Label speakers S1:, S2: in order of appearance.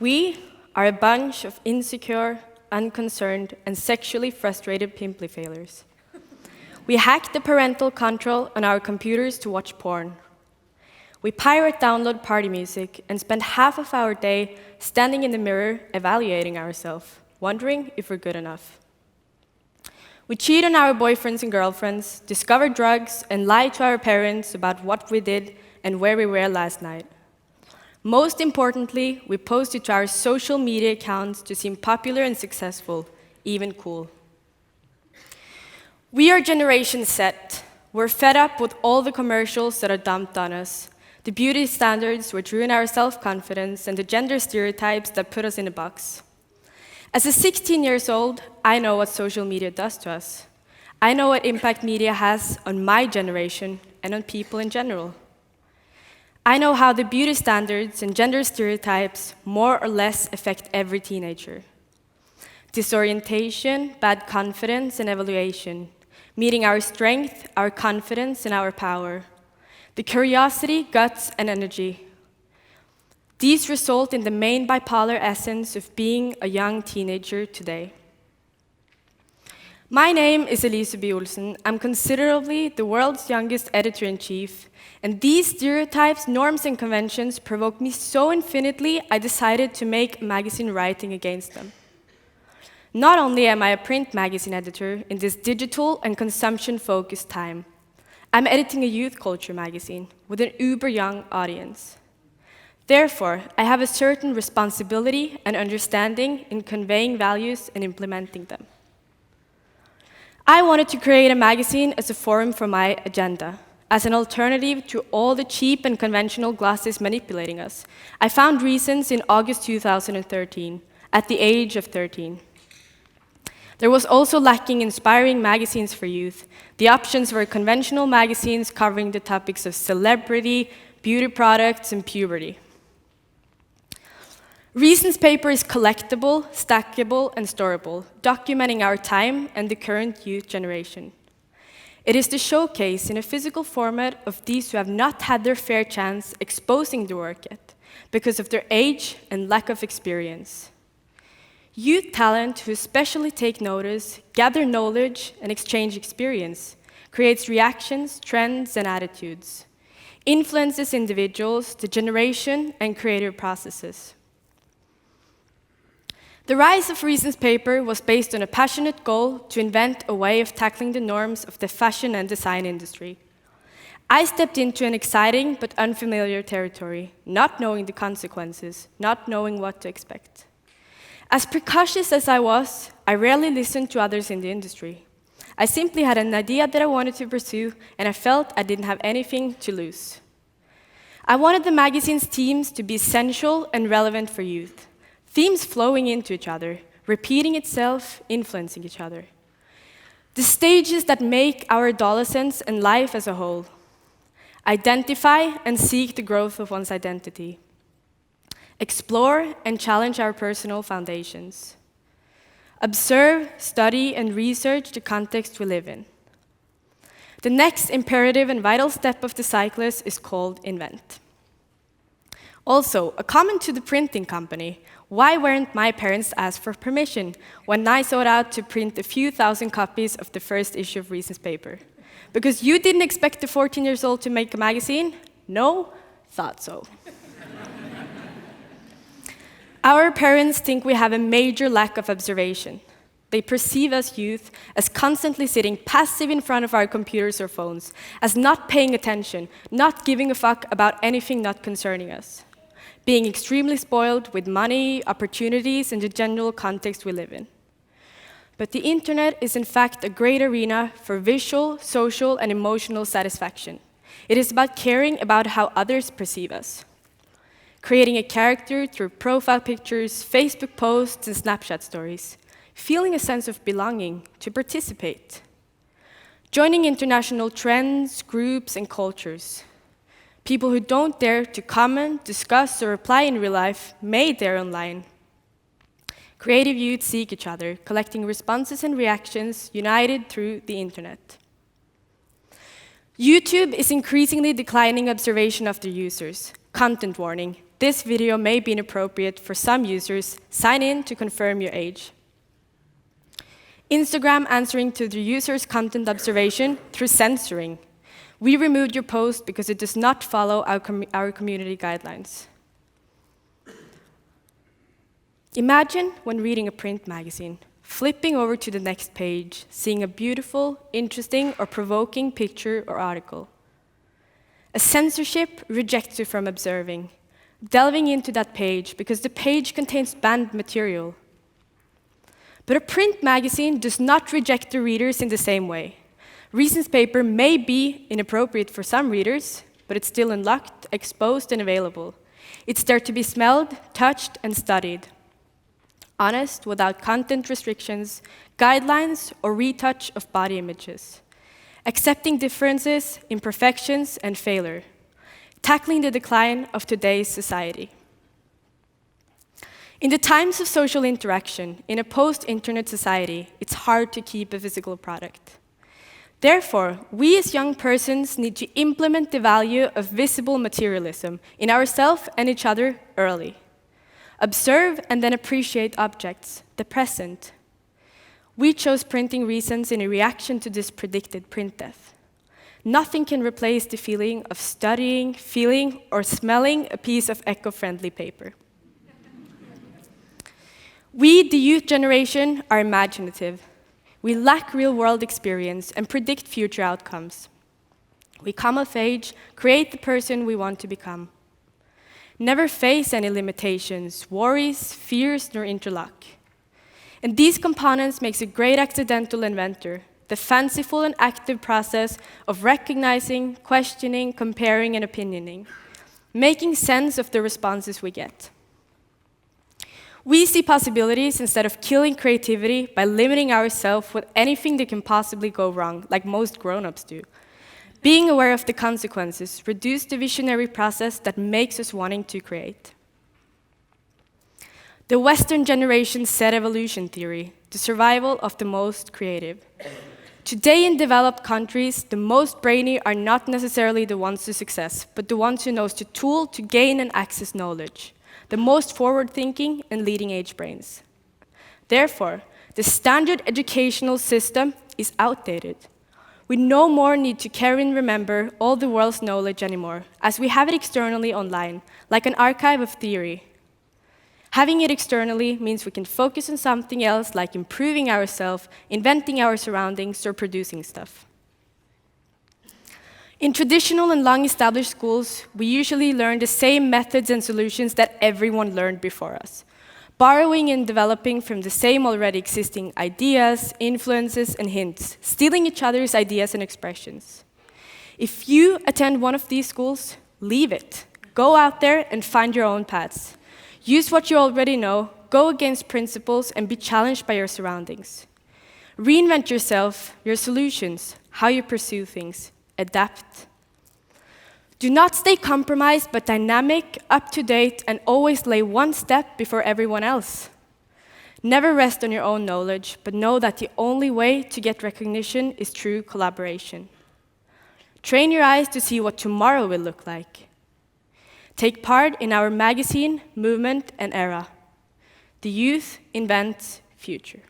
S1: We are a bunch of insecure, unconcerned, and sexually frustrated pimply failures. We hack the parental control on our computers to watch porn. We pirate download party music and spend half of our day standing in the mirror evaluating ourselves, wondering if we're good enough. We cheat on our boyfriends and girlfriends, discover drugs, and lie to our parents about what we did and where we were last night. Most importantly, we post it to our social media accounts to seem popular and successful, even cool. We are Generation Z. We're fed up with all the commercials that are dumped on us, the beauty standards which ruin our self-confidence, and the gender stereotypes that put us in a box. As a 16 years old, I know what social media does to us. I know what impact media has on my generation and on people in general. I know how the beauty standards and gender stereotypes more or less affect every teenager. Disorientation, bad confidence, and evaluation, meeting our strength, our confidence, and our power. The curiosity, guts, and energy. These result in the main bipolar essence of being a young teenager today. My name is Elise By Olsen. I'm considerably the world's youngest editor-in-chief, and these stereotypes, norms, and conventions provoke me so infinitely, I decided to make a magazine writing against them. Not only am I a print magazine editor in this digital and consumption-focused time, I'm editing a youth culture magazine with an uber-young audience. Therefore, I have a certain responsibility and understanding in conveying values and implementing them. I wanted to create a magazine as a forum for my agenda, as an alternative to all the cheap and conventional glosses manipulating us. I found Recens in August 2013, at the age of 13. There was also lacking inspiring magazines for youth. The options were conventional magazines covering the topics of celebrity, beauty products, and puberty. Recens Paper is collectible, stackable, and storable, documenting our time and the current youth generation. It is the showcase in a physical format of these who have not had their fair chance exposing the work yet, because of their age and lack of experience. Youth talent who especially take notice, gather knowledge, and exchange experience, creates reactions, trends, and attitudes, influences individuals, the generation, and creative processes. The rise of Recens Paper was based on a passionate goal to invent a way of tackling the norms of the fashion and design industry. I stepped into an exciting but unfamiliar territory, not knowing the consequences, not knowing what to expect. As precautious as I was, I rarely listened to others in the industry. I simply had an idea that I wanted to pursue, and I felt I didn't have anything to lose. I wanted the magazine's themes to be essential and relevant for youth. Themes flowing into each other, repeating itself, influencing each other. The stages that make our adolescence and life as a whole. Identify and seek the growth of one's identity. Explore and challenge our personal foundations. Observe, study, and research the context we live in. The next imperative and vital step of the cyclist is called invent. Also, a comment to the printing company. Why weren't my parents asked for permission when I sought out to print a few thousand copies of the first issue of Recens Paper? Because you didn't expect the 14-year-old to make a magazine? No? Thought so. Our parents think we have a major lack of observation. They perceive us youth as constantly sitting passive in front of our computers or phones, as not paying attention, not giving a fuck about anything not concerning us. Being extremely spoiled with money, opportunities, and the general context we live in. But the internet is in fact a great arena for visual, social, and emotional satisfaction. It is about caring about how others perceive us. Creating a character through profile pictures, Facebook posts, and Snapchat stories. Feeling a sense of belonging, to participate. Joining international trends, groups, and cultures. People who don't dare to comment, discuss, or reply in real life may dare online. Creative youth seek each other, collecting responses and reactions united through the internet. YouTube is increasingly declining observation of their users. Content warning. This video may be inappropriate for some users. Sign in to confirm your age. Instagram answering to the user's content observation through censoring. We removed your post because it does not follow our community guidelines. Imagine when reading a print magazine, flipping over to the next page, seeing a beautiful, interesting, or provoking picture or article. A censorship rejects you from observing, delving into that page because the page contains banned material. But a print magazine does not reject the readers in the same way. Recens Paper may be inappropriate for some readers, but it's still unlocked, exposed, and available. It's there to be smelled, touched, and studied. Honest, without content restrictions, guidelines, or retouch of body images. Accepting differences, imperfections, and failure. Tackling the decline of today's society. In the times of social interaction, in a post-internet society, it's hard to keep a physical product. Therefore, we as young persons need to implement the value of visible materialism in ourselves and each other early. Observe and then appreciate objects, the present. We chose printing Recens in a reaction to this predicted print death. Nothing can replace the feeling of studying, feeling, or smelling a piece of eco-friendly paper. We, the youth generation, are imaginative. We lack real-world experience and predict future outcomes. We come of age, create the person we want to become. Never face any limitations, worries, fears, nor interlock. And these components makes a great accidental inventor, the fanciful and active process of recognizing, questioning, comparing, and opinioning, making sense of the responses we get. We see possibilities instead of killing creativity by limiting ourselves with anything that can possibly go wrong, like most grown-ups do. Being aware of the consequences reduces the visionary process that makes us wanting to create. The Western generation set evolution theory, the survival of the most creative. Today in developed countries, the most brainy are not necessarily the ones to success, but the ones who knows the tool to gain and access knowledge, the most forward-thinking and leading-edge brains. Therefore, the standard educational system is outdated. We no more need to carry and remember all the world's knowledge anymore, as we have it externally online, like an archive of theory. Having it externally means we can focus on something else, like improving ourselves, inventing our surroundings, or producing stuff. In traditional and long-established schools, we usually learn the same methods and solutions that everyone learned before us, borrowing and developing from the same already existing ideas, influences, and hints, stealing each other's ideas and expressions. If you attend one of these schools, leave it. Go out there and find your own paths. Use what you already know, go against principles, and be challenged by your surroundings. Reinvent yourself, your solutions, how you pursue things. Adapt. Do not stay compromised, but dynamic, up-to-date, and always lay one step before everyone else. Never rest on your own knowledge, but know that the only way to get recognition is through collaboration. Train your eyes to see what tomorrow will look like. Take part in our magazine, movement, and era. The youth invent future.